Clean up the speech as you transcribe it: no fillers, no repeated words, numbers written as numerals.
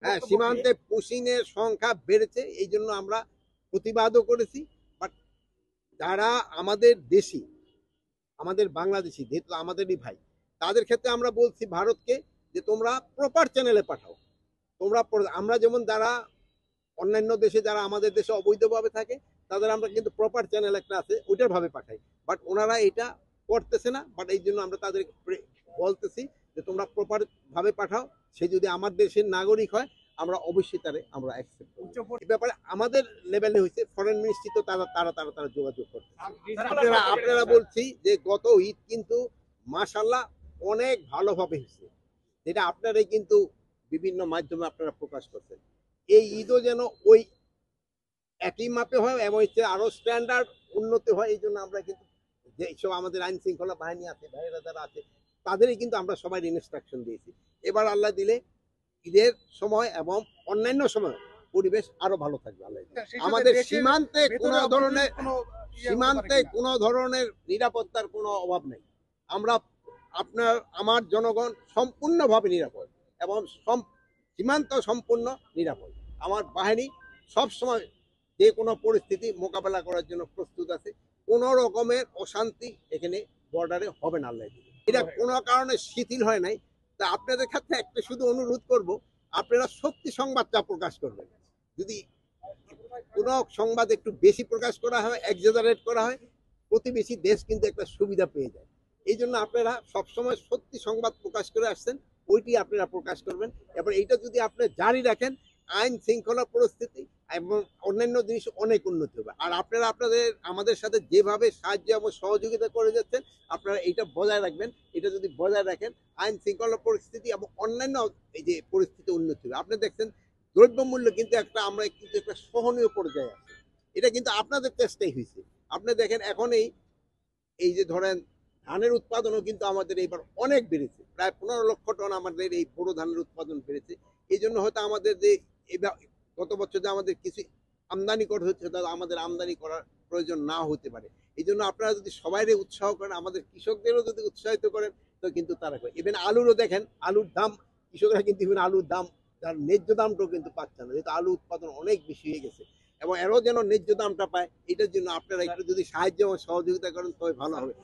হ্যাঁ, সীমান্তে পুশিনের সংখ্যা বেড়েছে, এই জন্য আমরা প্রতিবাদও করেছি। বাট যারা আমাদের দেশি, আমাদের বাংলাদেশি, যেহেতু আমাদেরই ভাই, তাদের ক্ষেত্রে আমরা বলছি ভারতকে যে তোমরা প্রপার চ্যানেলে পাঠাও। তোমরা আমরা যেমন যারা অন্যান্য দেশে যারা আমাদের দেশে অবৈধভাবে থাকে তাদের আমরা কিন্তু প্রপার চ্যানেল একটা আছে ওইটার ভাবে পাঠাই, বাট ওনারা এটা করতেছে না। বাট এই জন্য আমরা তাদের বলতেছি যে তোমরা প্রপার ভাবে পাঠাও, সে যদি আমার দেশের নাগরিক হয় আমরা অবশ্যই তারে আমরা অ্যাকসেপ্ট করব। এই ব্যাপারে আমাদের লেভেলে হয়েছে, ফরেন মিনিস্ট্রি তো তারা যোগাযোগ করতে। আপনারা বলছি যে গত ঈদ কিন্তু মাশাআল্লাহ অনেক ভালোভাবে হয়েছে, যেটা আপনারাই কিন্তু বিভিন্ন মাধ্যমে আপনারা প্রকাশ করছেন। এই ঈদও যেন ওই একই মাপে হয় এবং আরো স্ট্যান্ডার্ড উন্নতি হয়। এই জন্য আমরা কিন্তু যেসব আমাদের আইন শৃঙ্খলা বাহিনী আছে, ভাইয়েরা যারা আছে, তাদেরই কিন্তু আমরা সবাই ইনস্ট্রাকশন দিয়েছি। এবার আল্লাহ দিলে ঈদের সময় এবং অন্যান্য সময় পরিবেশ আরো ভালো থাকবে আল্লাহ। আমাদের সীমান্তে কোনো ধরনের নিরাপত্তার কোনো অভাব নেই। আমরা আমার জনগণ সম্পূর্ণভাবে নিরাপদ এবং সীমান্ত সম্পূর্ণ নিরাপদ। আমার বাহিনী সব সময় যে কোনো পরিস্থিতি মোকাবেলা করার জন্য প্রস্তুত আছে। কোনো রকমের অশান্তি এখানে বর্ডারে হবে না আল্লাহ। এটা কোনো কারণে শিথিল হয় নাই। তা আপনাদের ক্ষেত্রে একটা শুধু অনুরোধ করব, আপনারা সত্যি সংবাদটা প্রকাশ করবেন। যদি কোনো সংবাদ একটু বেশি প্রকাশ করা হয়, এক্সাজারেট করা হয়, প্রতিবেশী দেশ কিন্তু একটা সুবিধা পেয়ে যায়। এই জন্য আপনারা সবসময় সত্যি সংবাদ প্রকাশ করে আসছেন, ওইটি আপনারা প্রকাশ করবেন। এবার এইটা যদি আপনি জারি রাখেন, আইন শৃঙ্খলা পরিস্থিতি এবং অন্যান্য জিনিস অনেক উন্নতি হবে। আর আপনারা আমাদের সাথে যেভাবে সাহায্য এবং সহযোগিতা করে যাচ্ছেন, আপনারা এইটা বজায় রাখবেন। এটা যদি বজায় রাখেন, আইন শৃঙ্খলা পরিস্থিতি এবং অন্যান্য এই যে পরিস্থিতি উন্নতি হবে। আপনি দেখছেন দ্রব্যমূল্য কিন্তু আমরা কিন্তু একটা সহনীয় পর্যায়ে আছে। এটা কিন্তু আপনাদের চেষ্টাই হয়েছে। আপনি দেখেন এখন এই যে ধরেন ধানের উৎপাদনও কিন্তু আমাদের এইবার অনেক বেড়েছে, প্রায় 15 লক্ষ টন আমাদের এই বোরো ধানের উৎপাদন বেড়েছে। এই জন্য হয়তো আমাদের যে গত বছর যে আমাদের কিছু আমদানি করা হচ্ছে, তাহলে আমাদের আমদানি করার প্রয়োজন না হতে পারে। এই জন্য আপনারা যদি সবাই উৎসাহ করেন, আমাদের কৃষকদেরও যদি উৎসাহিত করেন, তো কিন্তু তারা করে। ইভেন আলুরও দেখেন, আলুর দাম কৃষকরা কিন্তু ইভেন আলুর দাম তার ন্যায্য দামটাও কিন্তু পাচ্ছে না, যেহেতু আলু উৎপাদন অনেক বেশি হয়ে গেছে। এবং এরও যেন ন্যায্য দামটা পায়, এটার জন্য আপনারা একটু যদি সাহায্য এবং সহযোগিতা করেন তবে ভালো হবে।